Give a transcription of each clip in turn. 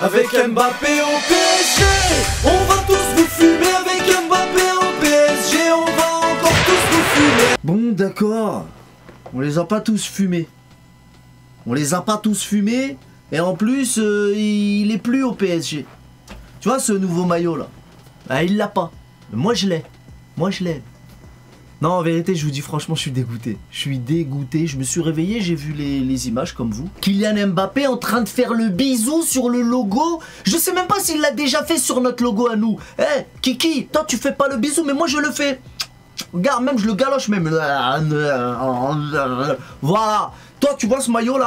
Avec Mbappé au PSG, on va tous vous fumer. Avec Mbappé au PSG, on va encore tous vous fumer. Bon, d'accord. On les a pas tous fumés. On les a pas tous fumés. Et en plus, il est plus au PSG. Tu vois ce nouveau maillot là? Ah, il l'a pas. Moi je l'ai. Moi je l'ai. Non, en vérité, je vous dis franchement, je suis dégoûté. Je suis dégoûté. Je me suis réveillé, j'ai vu les images comme vous. Kylian Mbappé en train de faire le bisou sur le logo. Je sais même pas s'il l'a déjà fait sur notre logo à nous. Eh, Kiki, toi tu fais pas le bisou, mais moi je le fais. Regarde, même je le galoche même. Voilà. Toi, tu vois ce maillot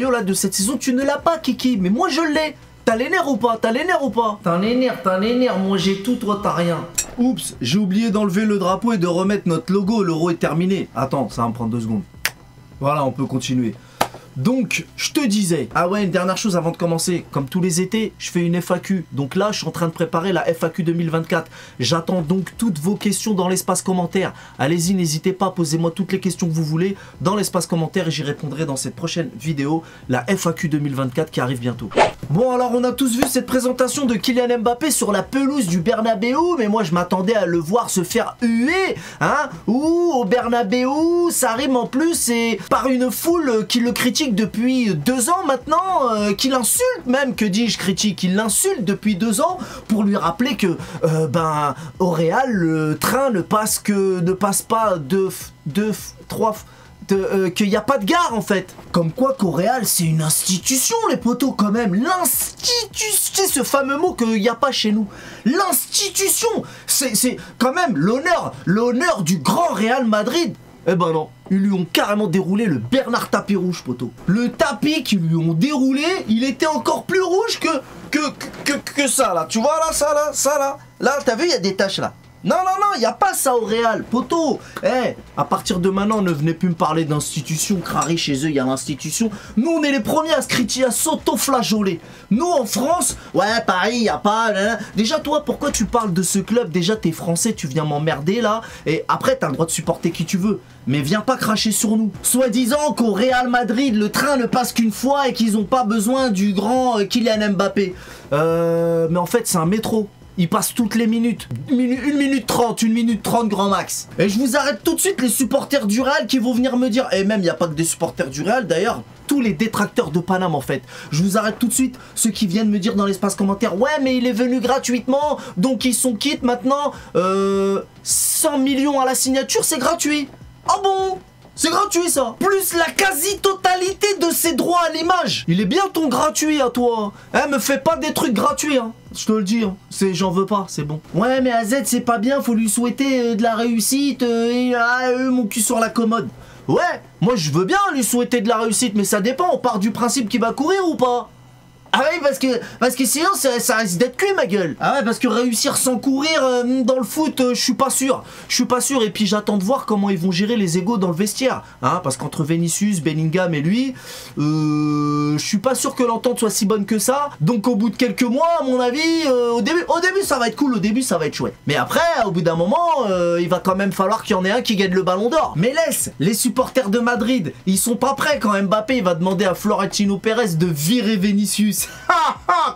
là de cette saison, tu ne l'as pas, Kiki. Mais moi je l'ai. T'as les nerfs ou pas? T'as les nerfs ou pas? T'as les nerfs, moi j'ai tout, toi t'as rien. Oups, j'ai oublié d'enlever le drapeau et de remettre notre logo, l'euro est terminé. Attends, ça va me prendre 2 secondes. Voilà, on peut continuer. Donc, je te disais, ah ouais, une dernière chose avant de commencer, comme tous les étés, je fais une FAQ. Donc là, je suis en train de préparer la FAQ 2024. J'attends donc toutes vos questions dans l'espace commentaire. Allez-y, n'hésitez pas, posez-moi toutes les questions que vous voulez dans l'espace commentaire et j'y répondrai dans cette prochaine vidéo, la FAQ 2024 qui arrive bientôt. Bon, alors on a tous vu cette présentation de Kylian Mbappé sur la pelouse du Bernabeu, mais moi je m'attendais à le voir se faire huer, hein, ou au Bernabeu, ça rime en plus, et par une foule qui le critique depuis 2 ans maintenant, qui l'insulte même, que dis-je critique, il l'insulte depuis 2 ans pour lui rappeler que, au Real, le train ne passe pas qu'il n'y a pas de gare en fait. Comme quoi qu'au Real c'est une institution les potos quand même. L'institution, c'est ce fameux mot qu'il n'y a pas chez nous. L'institution, c'est quand même l'honneur du grand Real Madrid. Eh ben non, ils lui ont carrément déroulé le Bernard tapis rouge, poteau. Le tapis qu'ils lui ont déroulé, il était encore plus rouge que ça là. Tu vois là, ça là. Là, t'as vu, il y a des taches là. Non, il n'y a pas ça au Real, poteau. Eh, à partir de maintenant, ne venez plus me parler d'institution. Crary, chez eux, il y a l'institution. Nous, on est les premiers à se critiquer, à s'auto-flageoler. Nous, en France, ouais, Paris, il n'y a pas... Déjà, toi, pourquoi tu parles de ce club? Déjà, t'es français, tu viens m'emmerder, là. Et après, t'as le droit de supporter qui tu veux. Mais viens pas cracher sur nous. Soi-disant qu'au Real Madrid, le train ne passe qu'une fois et qu'ils n'ont pas besoin du grand Kylian Mbappé. Mais en fait, c'est un métro. Il passe toutes les minutes. 1 minute 30 grand max. Et je vous arrête tout de suite les supporters du Real qui vont venir me dire, et même il n'y a pas que des supporters du Real d'ailleurs, tous les détracteurs de Paname en fait. Je vous arrête tout de suite ceux qui viennent me dire dans l'espace commentaire, ouais mais il est venu gratuitement, donc ils sont quittes maintenant. 100 millions à la signature, c'est gratuit. Ah bon? C'est gratuit ça. Plus la quasi-totalité de ses droits à l'image. Il est bien ton gratuit à toi. Hein, me fais pas des trucs gratuits hein. Je te le dis, hein. J'en veux pas, c'est bon. Ouais mais AZ c'est pas bien, faut lui souhaiter de la réussite mon cul sur la commode. Ouais, moi je veux bien lui souhaiter de la réussite, mais ça dépend, on part du principe qu'il va courir ou pas? Ah oui, parce que sinon ça risque d'être cuit ma gueule. Ah ouais, parce que réussir sans courir dans le foot, je suis pas sûr. Et puis j'attends de voir comment ils vont gérer les égos dans le vestiaire. Hein, parce qu'entre Vinicius, Bellingham et lui, je suis pas sûr que l'entente soit si bonne que ça. Donc au bout de quelques mois, à mon avis, au début ça va être cool, au début ça va être chouette. Mais après, au bout d'un moment, il va quand même falloir qu'il y en ait un qui gagne le ballon d'or. Mais laisse, les supporters de Madrid, ils sont pas prêts quand Mbappé il va demander à Florentino Pérez de virer Vinicius.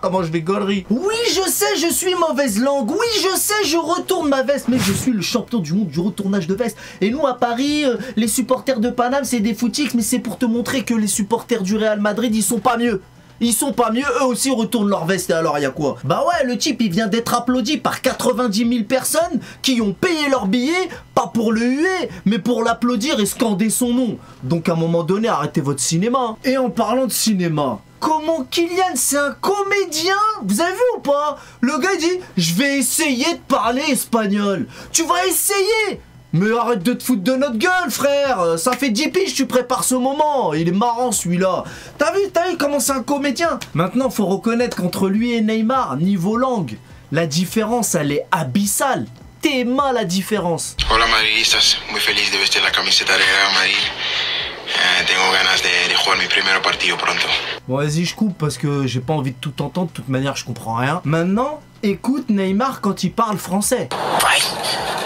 Comment je vais gaulerie. Oui je sais, je suis mauvaise langue. Oui je sais, je retourne ma veste. Mais je suis le champion du monde du retournage de veste. Et nous à Paris, les supporters de Paname c'est des footix. Mais c'est pour te montrer que les supporters du Real Madrid ils sont pas mieux. Ils sont pas mieux, eux aussi retournent leur veste et alors y a quoi? Bah ouais, le type il vient d'être applaudi par 90 000 personnes qui ont payé leur billet, pas pour le huer, mais pour l'applaudir et scander son nom. Donc à un moment donné, arrêtez votre cinéma. Et en parlant de cinéma, comment Kylian c'est un comédien? Vous avez vu ou pas? Le gars il dit, je vais essayer de parler espagnol. Tu vas essayer? Mais arrête de te foutre de notre gueule, frère. Ça fait 10 piges, tu prépares ce moment. Il est marrant, celui-là. T'as vu comment c'est un comédien? Maintenant, faut reconnaître qu'entre lui et Neymar, niveau langue, la différence, elle est abyssale. T'es mal la différence. Hola, madridistas. Muy feliz de vestir la camiseta de Real Madrid. Tengo ganas de jugar mi primer partido pronto. Bon, vas-y, je coupe parce que j'ai pas envie de tout entendre. De toute manière, je comprends rien. Maintenant, écoute Neymar quand il parle français. Ouais,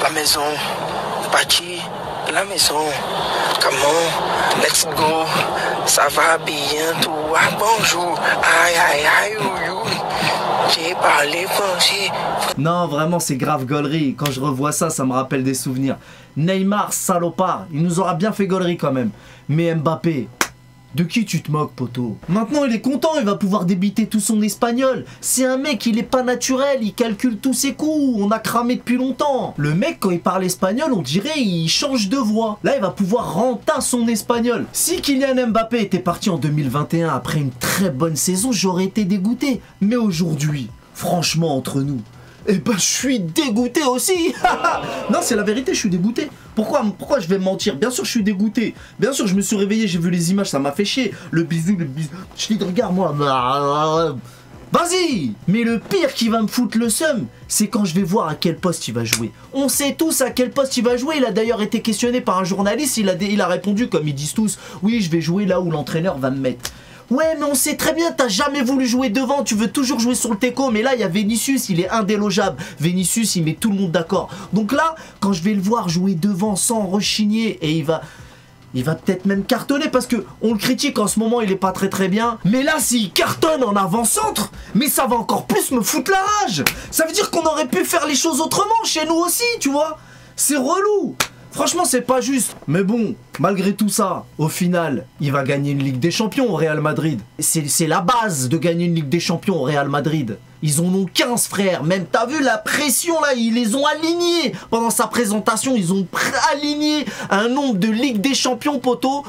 la maison. Parti, la maison, comment, let's go, ça va bien, toi, bonjour, aïe aïe aïe, ouïe, Allez, penser. Non, vraiment, c'est grave gaulerie. Quand je revois ça, ça me rappelle des souvenirs. Neymar, salopard, il nous aura bien fait gaulerie quand même. Mais Mbappé, de qui tu te moques, poteau? Maintenant, il est content, il va pouvoir débiter tout son espagnol. C'est un mec, il est pas naturel, il calcule tous ses coups. On a cramé depuis longtemps. Le mec, quand il parle espagnol, on dirait il change de voix. Là, il va pouvoir renta son espagnol. Si Kylian Mbappé était parti en 2021 après une très bonne saison, j'aurais été dégoûté. Mais aujourd'hui, franchement, entre nous, eh ben, je suis dégoûté aussi. Non, c'est la vérité, je suis dégoûté. Pourquoi je vais mentir? Bien sûr, je suis dégoûté. Bien sûr, je me suis réveillé, j'ai vu les images, ça m'a fait chier. Le bisou. Je dis, regarde, moi. Vas-y. Mais le pire qui va me foutre le seum, c'est quand je vais voir à quel poste il va jouer. On sait tous à quel poste il va jouer. Il a d'ailleurs été questionné par un journaliste. Il a répondu, comme ils disent tous, oui, je vais jouer là où l'entraîneur va me mettre. Ouais, mais on sait très bien, t'as jamais voulu jouer devant, tu veux toujours jouer sur le teco. Mais là, il y a Vinicius, il est indélogeable. Vinicius, il met tout le monde d'accord. Donc là, quand je vais le voir jouer devant sans rechigner, et il va peut-être même cartonner parce que on le critique en ce moment, il est pas très bien. Mais là, s'il cartonne en avant-centre, mais ça va encore plus me foutre la rage. Ça veut dire qu'on aurait pu faire les choses autrement chez nous aussi, tu vois. C'est relou. Franchement, c'est pas juste. Mais bon, malgré tout ça, au final, il va gagner une Ligue des Champions au Real Madrid. C'est la base de gagner une Ligue des Champions au Real Madrid. Ils en ont 15, frère. Même, t'as vu la pression, là, ils les ont alignés. Pendant sa présentation, ils ont aligné un nombre de Ligue des Champions, poteau.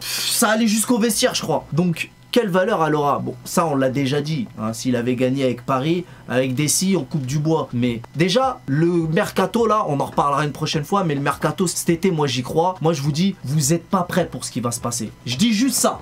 Ça allait jusqu'au vestiaire, je crois. Donc, quelle valeur elle aura? Bon, ça, on l'a déjà dit. Hein, s'il avait gagné avec Paris, avec Dessy, on coupe du bois. Mais déjà, le mercato, là, on en reparlera une prochaine fois. Mais le mercato, cet été, moi, j'y crois. Moi, je vous dis, vous n'êtes pas prêts pour ce qui va se passer. Je dis juste ça.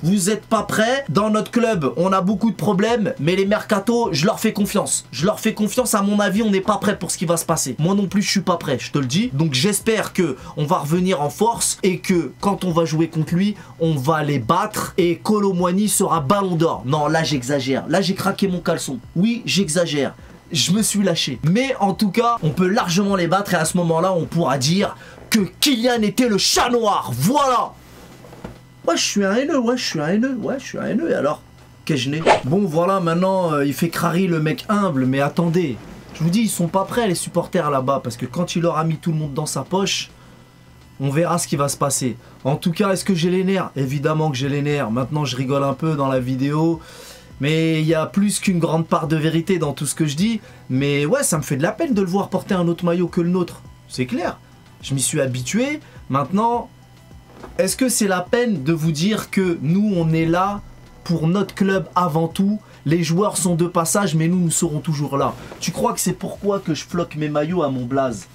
Vous n'êtes pas prêts. Dans notre club, on a beaucoup de problèmes, mais les mercatos, je leur fais confiance. Je leur fais confiance, à mon avis, on n'est pas prêt pour ce qui va se passer. Moi non plus, je suis pas prêt, je te le dis. Donc j'espère que on va revenir en force et que quand on va jouer contre lui, on va les battre et Kolo Muani sera ballon d'or. Non, là j'exagère. Là j'ai craqué mon caleçon. Oui, j'exagère. Je me suis lâché. Mais en tout cas, on peut largement les battre et à ce moment-là, on pourra dire que Kylian était le chat noir. Voilà. Ouais, je suis un haineux, ouais, je suis un haineux, et alors? Qu'est-ce que je n'ai? Bon, voilà, maintenant, il fait crari le mec humble, mais attendez. Je vous dis, ils sont pas prêts, les supporters, là-bas, parce que quand il aura mis tout le monde dans sa poche, on verra ce qui va se passer. En tout cas, est-ce que j'ai les nerfs? Évidemment que j'ai les nerfs. Maintenant, je rigole un peu dans la vidéo, mais il y a plus qu'une grande part de vérité dans tout ce que je dis. Mais ouais, ça me fait de la peine de le voir porter un autre maillot que le nôtre. C'est clair. Je m'y suis habitué. Maintenant... Est-ce que c'est la peine de vous dire que nous, on est là pour notre club avant tout? Les joueurs sont de passage, mais nous serons toujours là. Tu crois que c'est pourquoi que je floque mes maillots à mon blaze?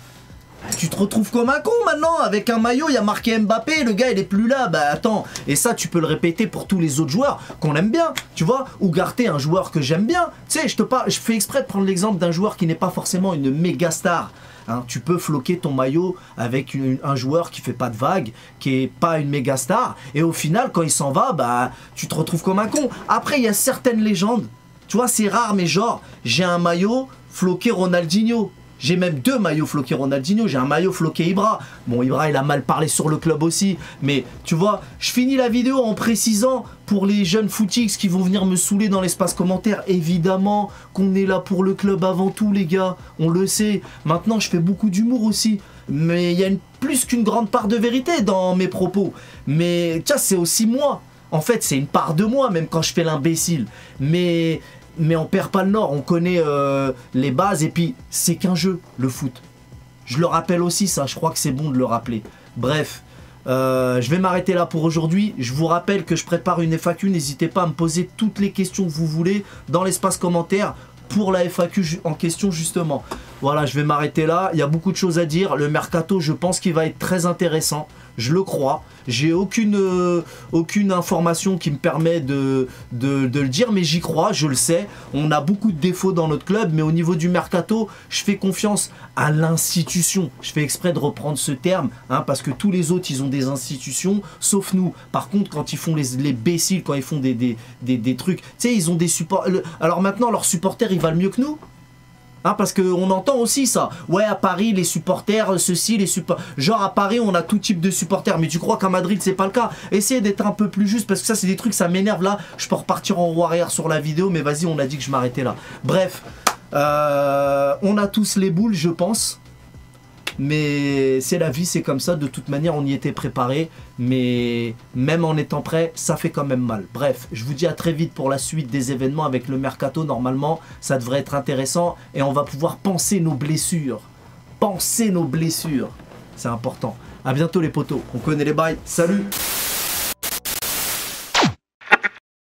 Tu te retrouves comme un con maintenant, avec un maillot, il y a marqué Mbappé, le gars il est plus là, bah attends. Et ça tu peux le répéter pour tous les autres joueurs qu'on aime bien, tu vois. Ugarte, un joueur que j'aime bien. Tu sais, je fais exprès de prendre l'exemple d'un joueur qui n'est pas forcément une méga star. Hein, tu peux floquer ton maillot avec un joueur qui fait pas de vagues, qui est pas une méga star, et au final quand il s'en va, bah tu te retrouves comme un con. Après il y a certaines légendes, tu vois, c'est rare, mais genre j'ai un maillot floqué Ronaldinho. J'ai même deux maillots floqués Ronaldinho, j'ai un maillot floqué Ibra. Bon, Ibra il a mal parlé sur le club aussi, mais tu vois, je finis la vidéo en précisant pour les jeunes footix qui vont venir me saouler dans l'espace commentaire, évidemment qu'on est là pour le club avant tout les gars, on le sait. Maintenant je fais beaucoup d'humour aussi, mais il y a plus qu'une grande part de vérité dans mes propos. Mais tiens, c'est aussi moi, en fait c'est une part de moi même quand je fais l'imbécile. Mais on perd pas le nord, on connaît les bases et puis c'est qu'un jeu, le foot. Je le rappelle aussi ça, je crois que c'est bon de le rappeler. Bref, je vais m'arrêter là pour aujourd'hui. Je vous rappelle que je prépare une FAQ, n'hésitez pas à me poser toutes les questions que vous voulez dans l'espace commentaire pour la FAQ en question justement. Voilà, je vais m'arrêter là, il y a beaucoup de choses à dire. Le mercato, je pense qu'il va être très intéressant, je le crois. J'ai aucune information qui me permet de le dire, mais j'y crois, je le sais. On a beaucoup de défauts dans notre club, mais au niveau du mercato, je fais confiance à l'institution. Je fais exprès de reprendre ce terme, hein, parce que tous les autres, ils ont des institutions, sauf nous. Par contre, quand ils font les béciles, quand ils font des trucs, tu sais, ils ont des supporters. Alors maintenant, leurs supporters, ils valent mieux que nous? Hein, parce qu'on entend aussi ça. Ouais, à Paris, les supporters, ceci, les supporters. Genre à Paris, on a tout type de supporters. Mais tu crois qu'à Madrid, c'est pas le cas? Essayez d'être un peu plus juste, parce que ça, c'est des trucs, ça m'énerve là. Je peux repartir en roue arrière sur la vidéo, mais vas-y, on a dit que je m'arrêtais là. Bref, on a tous les boules, je pense. Mais c'est la vie, c'est comme ça. De toute manière, on y était préparé. Mais même en étant prêt, ça fait quand même mal. Bref, je vous dis à très vite pour la suite des événements avec le Mercato. Normalement, ça devrait être intéressant. Et on va pouvoir penser nos blessures. Penser nos blessures. C'est important. A bientôt les potos. On connaît les bails. Salut!